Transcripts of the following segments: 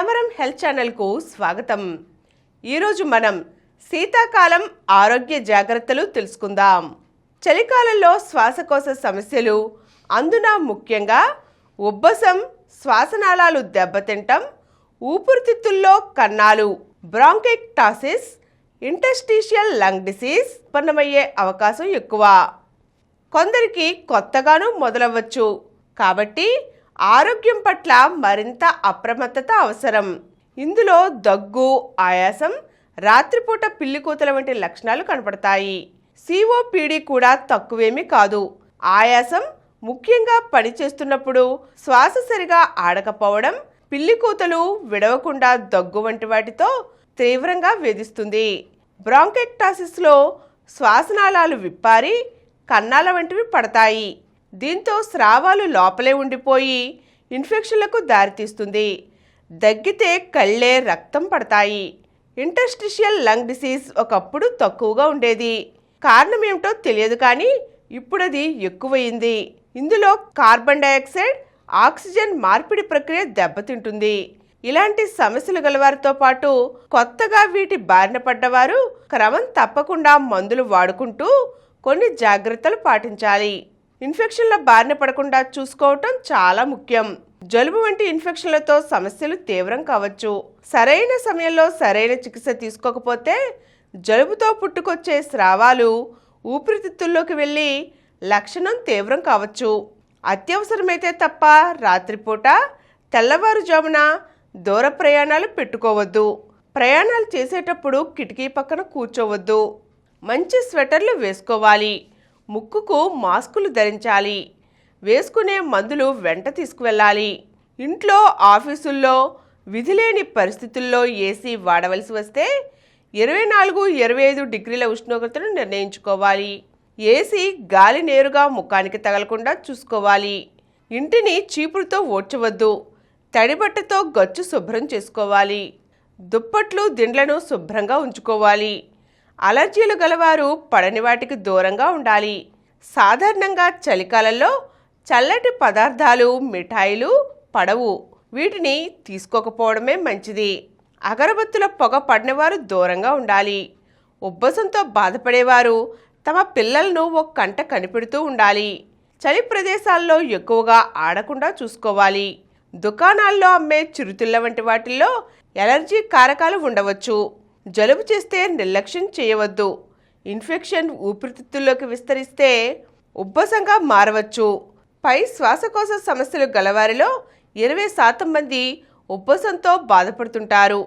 భ్రమరం health ఛానల్కు స్వాగతం. ఈరోజు మనం శీతాకాలం ఆరోగ్య జాగ్రత్తలు తెలుసుకుందాం. చలికాలంలో శ్వాసకోశ సమస్యలు, అందున ముఖ్యంగా ఉబ్బసం, శ్వాసనాళాలు దెబ్బతింటం, ఊపిరితిత్తుల్లో కన్నాలు, బ్రాంకైటిస్, ఇంటర్స్టిషియల్ లంగ్ డిసీజ్ ఉత్పన్నమయ్యే అవకాశం ఎక్కువ. కొందరికి కొత్తగానూ మొదలవ్వచ్చు. కాబట్టి ఆరోగ్యం పట్ల మరింత అప్రమత్తత అవసరం. ఇందులో దగ్గు, ఆయాసం, రాత్రిపూట పిల్లికూతల వంటి లక్షణాలు కనపడతాయి. COPD కూడా తక్కువేమీ కాదు. ఆయాసం ముఖ్యంగా పనిచేస్తున్నప్పుడు శ్వాస సరిగా ఆడకపోవడం, పిల్లికూతలు విడవకుండా దగ్గు వంటి వాటితో తీవ్రంగా వేధిస్తుంది. బ్రాంకైటిస్లో శ్వాసనాళాలు విప్పారి కన్నాల వంటివి పడతాయి. దీంతో స్రావాలు లోపలే ఉండిపోయి ఇన్ఫెక్షన్లకు దారితీస్తుంది. దగ్గితే కళ్ళే రక్తం పడతాయి. ఇంటర్స్టిషియల్ లంగ్ డిసీజ్ ఒకప్పుడు తక్కువగా ఉండేది. కారణం ఏమిటో తెలియదు, కానీ ఇప్పుడది ఎక్కువయింది. ఇందులో కార్బన్ డయాక్సైడ్, ఆక్సిజన్ మార్పిడి ప్రక్రియ దెబ్బతింటుంది. ఇలాంటి సమస్యలు గలవారితో పాటు కొత్తగా వీటి బారిన పడ్డవారు క్రమం తప్పకుండా మందులు వాడుకుంటూ కొన్ని జాగ్రత్తలు పాటించాలి. ఇన్ఫెక్షన్ల బారిన పడకుండా చూసుకోవటం చాలా ముఖ్యం. జలుబు వంటి ఇన్ఫెక్షన్లతో సమస్యలు తీవ్రం కావచ్చు. సరైన సమయంలో సరైన చికిత్స తీసుకోకపోతే జలుబుతో పుట్టుకొచ్చే స్రావాలు ఊపిరితిత్తుల్లోకి వెళ్ళి లక్షణం తీవ్రం కావచ్చు. అత్యవసరమైతే తప్ప రాత్రిపూట, తెల్లవారుజామున దూర ప్రయాణాలు పెట్టుకోవద్దు. ప్రయాణాలు చేసేటప్పుడు కిటికీ పక్కన కూర్చోవద్దు. మంచి స్వెటర్లు వేసుకోవాలి. ముక్కుకు మాస్కులు ధరించాలి. వేసుకునే మందులు వెంట తీసుకువెళ్ళాలి. ఇంట్లో, ఆఫీసుల్లో విధిలేని పరిస్థితుల్లో ఏసీ వాడవలసి వస్తే 24-25 డిగ్రీల ఉష్ణోగ్రతను నిర్ణయించుకోవాలి. ఏసీ గాలి నేరుగా ముఖానికి తగలకుండా చూసుకోవాలి. ఇంటిని చీపురుతో ఊడ్చవద్దు. తడిబట్టతో గచ్చు శుభ్రం చేసుకోవాలి. దుప్పట్లు, దిండ్లను శుభ్రంగా ఉంచుకోవాలి. అలర్జీలు గలవారు పడని వాటికి దూరంగా ఉండాలి. సాధారణంగా చలికాలంలో చల్లటి పదార్థాలు, మిఠాయిలు పడవు. వీటిని తీసుకోకపోవడమే మంచిది. అగరబత్తుల పొగ పడినవారు దూరంగా ఉండాలి. ఉబ్బసంతో బాధపడేవారు తమ పిల్లలను ఒక కంట కనిపెడుతూ ఉండాలి. చలి ప్రదేశాల్లో ఎక్కువగా ఆడకుండా చూసుకోవాలి. దుకాణాల్లో అమ్మే చిరుతిళ్ళ వంటి వాటిల్లో ఎలర్జీ కారకాలు ఉండవచ్చు. జలుబు చేస్తే నిర్లక్ష్యం చేయవద్దు. ఇన్ఫెక్షన్ ఊపిరితిత్తుల్లోకి విస్తరిస్తే ఉబ్బసంగా మారవచ్చు. పై శ్వాసకోశ సమస్యలు గలవారిలో 20% మంది ఉబ్బసంతో బాధపడుతుంటారు.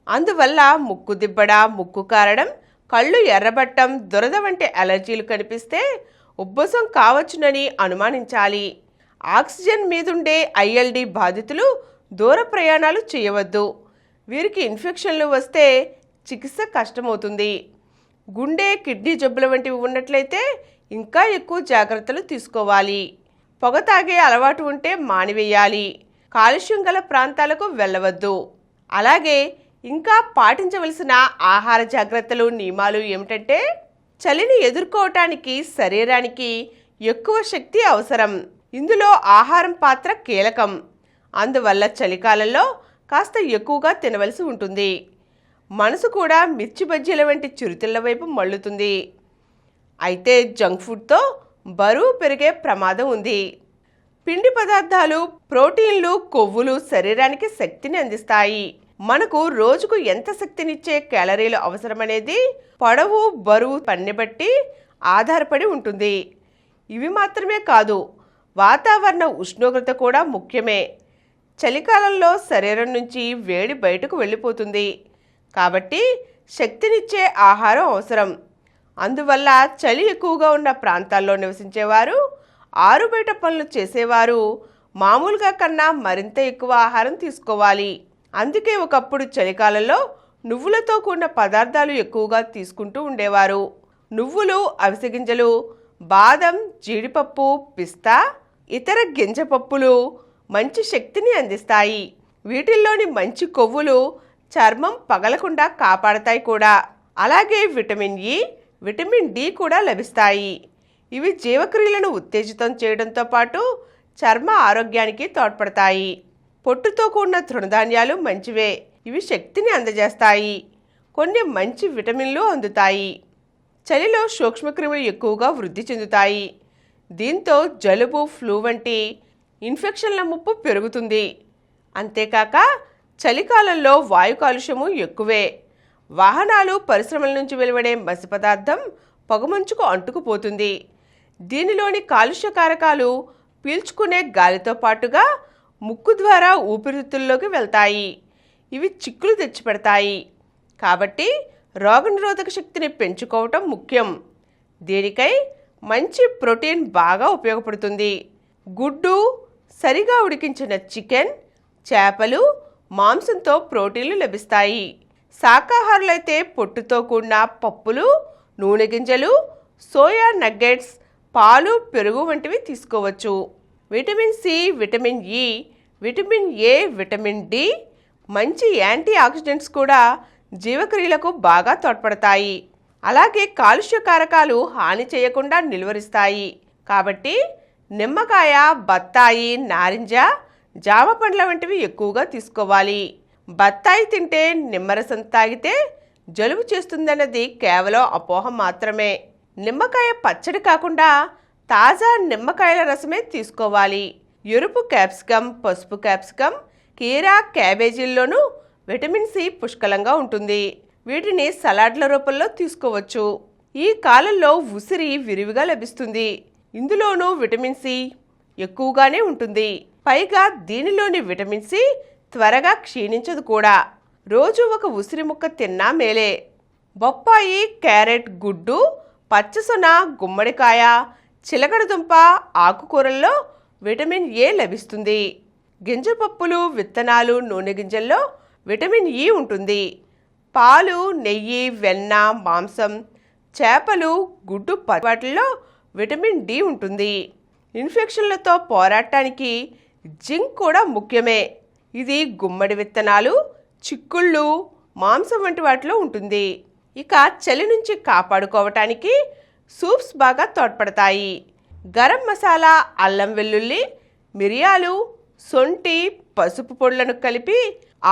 అందువల్ల ముక్కు దిబ్బడ, ముక్కు కారడం, కళ్ళు ఎర్రబట్టం, దురద వంటి అలర్జీలు కనిపిస్తే ఉబ్బసం కావచ్చునని అనుమానించాలి. ఆక్సిజన్ మీదుండే ILD బాధితులు దూర ప్రయాణాలు చేయవద్దు. వీరికి ఇన్ఫెక్షన్లు వస్తే చికిత్స కష్టమవుతుంది. గుండె, కిడ్నీ జబ్బుల వంటివి ఉన్నట్లయితే ఇంకా ఎక్కువ జాగ్రత్తలు తీసుకోవాలి. పొగ తాగే అలవాటు ఉంటే మానివేయాలి. కాలుష్యం గల ప్రాంతాలకు వెళ్ళవద్దు. అలాగే ఇంకా పాటించవలసిన ఆహార జాగ్రత్తలు, నియమాలు ఏమిటంటే, చలిని ఎదుర్కోవటానికి శరీరానికి ఎక్కువ శక్తి అవసరం. ఇందులో ఆహారం పాత్ర కీలకం. అందువల్ల చలికాలంలో కాస్త ఎక్కువగా తినవలసి ఉంటుంది. మనసు కూడా మిర్చి బజ్జీల వంటి చిరుతిళ్ళ వైపు మళ్ళుతుంది. అయితే జంక్ ఫుడ్తో బరువు పెరిగే ప్రమాదం ఉంది. పిండి పదార్థాలు, ప్రోటీన్లు, కొవ్వులు శరీరానికి శక్తిని అందిస్తాయి. మనకు రోజుకు ఎంత శక్తినిచ్చే క్యాలరీలు అవసరమనేది పొడవు, బరువు పన్ని బట్టి ఆధారపడి ఉంటుంది. ఇవి మాత్రమే కాదు, వాతావరణ ఉష్ణోగ్రత కూడా ముఖ్యమే. చలికాలంలో శరీరం నుంచి వేడి బయటకు వెళ్ళిపోతుంది. కాబట్టి శక్తినిచ్చే ఆహారం అవసరం. అందువల్ల చలి ఎక్కువగా ఉన్న ప్రాంతాల్లో నివసించేవారు, ఆరుబయట పనులు చేసేవారు మామూలుగా కన్నా మరింత ఎక్కువ ఆహారం తీసుకోవాలి. అందుకే ఒకప్పుడు చలికాలంలో నువ్వులతో కూడిన పదార్థాలు ఎక్కువగా తీసుకుంటూ ఉండేవారు. నువ్వులు, అవిసె గింజలు, బాదం, జీడిపప్పు, పిస్తా, ఇతర గింజ పప్పులు మంచి శక్తిని అందిస్తాయి. వీటిల్లోని మంచి కొవ్వులు చర్మం పగలకుండా కాపాడతాయి కూడా. అలాగే విటమిన్ E, విటమిన్ D కూడా లభిస్తాయి. ఇవి జీవక్రియలను ఉత్తేజితం చేయడంతో పాటు చర్మ ఆరోగ్యానికి తోడ్పడతాయి. పొట్టుతో కూడిన తృణధాన్యాలు మంచివే. ఇవి శక్తిని అందజేస్తాయి. కొన్ని మంచి విటమిన్లు అందుతాయి. చలిలో సూక్ష్మక్రిములు ఎక్కువగా వృద్ధి చెందుతాయి. దీంతో జలుబు, ఫ్లూ వంటి ఇన్ఫెక్షన్ల ముప్పు పెరుగుతుంది. అంతేకాక చలికాలంలో వాయు కాలుష్యము ఎక్కువే. వాహనాలు, పరిశ్రమల నుంచి వెలువడే మసి పదార్థం పొగమంచుకు అంటుకుపోతుంది. దీనిలోని కాలుష్య కారకాలు పీల్చుకునే గాలితో పాటుగా ముక్కు ద్వారా ఊపిరితిత్తుల్లోకి వెళ్తాయి. ఇవి చిక్కులు తెచ్చిపెడతాయి. కాబట్టి రోగనిరోధక శక్తిని పెంచుకోవటం ముఖ్యం. దీనికై మంచి ప్రోటీన్ బాగా ఉపయోగపడుతుంది. గుడ్డు, సరిగా ఉడికించిన చికెన్, చేపలు, మాంసంతో ప్రోటీన్లు లభిస్తాయి. శాకాహారులైతే పొట్టుతో కూడిన పప్పులు, నూనె గింజలు, సోయా నగ్గెట్స్, పాలు, పెరుగు వంటివి తీసుకోవచ్చు. Vitamin C, vitamin E, vitamin A, vitamin D, మంచి యాంటీ ఆక్సిడెంట్స్ కూడా జీవక్రియలకు బాగా తోడ్పడతాయి. అలాగే కాలుష్య కారకాలు హాని చేయకుండా నిలువరిస్తాయి. కాబట్టి నిమ్మకాయ, బత్తాయి, నారింజ, జామ పండ్ల వంటివి ఎక్కువగా తీసుకోవాలి. బత్తాయి తింటే, నిమ్మరసం తాగితే జలుబు చేస్తుందన్నది కేవలం అపోహ మాత్రమే. నిమ్మకాయ పచ్చడి కాకుండా తాజా నిమ్మకాయల రసమే తీసుకోవాలి. ఎరుపు క్యాప్సికం, పసుపు క్యాప్సికం, కీరా, క్యాబేజీల్లోనూ విటమిన్ సి పుష్కలంగా ఉంటుంది. వీటిని సలాడ్ల రూపంలో తీసుకోవచ్చు. ఈ కాలంలో ఉసిరి విరివిగా లభిస్తుంది. ఇందులోనూ విటమిన్ సి ఎక్కువగానే ఉంటుంది. పైగా దీనిలోని విటమిన్ సి త్వరగా క్షీణించదు కూడా. రోజు ఒక ఉసిరి ముక్క తిన్నా మేలే. బొప్పాయి, క్యారెట్, గుడ్డు, పచ్చసొన, గుమ్మడికాయ, చిలకడదుంప, ఆకుకూరల్లో విటమిన్ ఏ లభిస్తుంది. గింజపప్పులు, విత్తనాలు, నూనె గింజల్లో విటమిన్ ఇ ఉంటుంది. పాలు, నెయ్యి, వెన్న, మాంసం, చేపలు, గుడ్డు, వాటిల్లో విటమిన్ డి ఉంటుంది. ఇన్ఫెక్షన్లతో పోరాటానికి జింక్ కూడా ముఖ్యమే. ఇది గుమ్మడి విత్తనాలు, చిక్కుళ్ళు, మాంసం వంటి వాటిలో ఉంటుంది. ఇక చలి నుంచి కాపాడుకోవటానికి సూప్స్ బాగా తోడ్పడతాయి. గరం మసాలా, అల్లం వెల్లుల్లి, మిరియాలు, సొంటి, పసుపు పొడులను కలిపి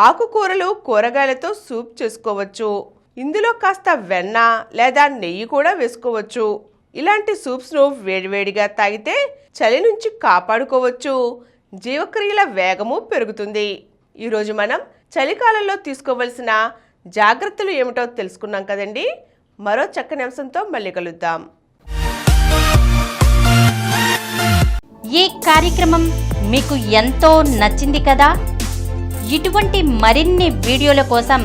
ఆకుకూరలు, కూరగాయలతో సూప్ చేసుకోవచ్చు. ఇందులో కాస్త వెన్న లేదా నెయ్యి కూడా వేసుకోవచ్చు. ఇలాంటి సూప్స్ను వేడివేడిగా తాగితే చలి నుంచి కాపాడుకోవచ్చు. జీవక్రియల వేగము పెరుగుతుంది. ఈరోజు మనం చలికాలంలో తీసుకోవలసిన జాగ్రత్తలు ఏమిటో తెలుసుకున్నాం కదండి. మరో చక్కని అంశంతో మళ్ళీ కలుద్దాం. ఈ కార్యక్రమం మీకు ఎంతో నచ్చింది కదా. ఇటువంటి మరిన్ని వీడియోల కోసం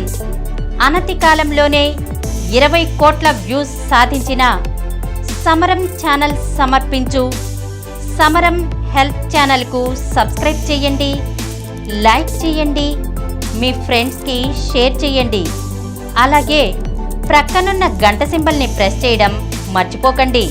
అనతి కాలంలోనే 20 కోట్ల వ్యూస్ సాధించిన సమరం ఛానల్ సమర్పించు సమరం హెల్త్ ఛానల్కు సబ్స్క్రైబ్ చేయండి, లైక్ చేయండి, మీ ఫ్రెండ్స్కి షేర్ చేయండి. అలాగే ప్రక్కనున్న గంట సింబల్ని ప్రెస్ చేయడం మర్చిపోకండి.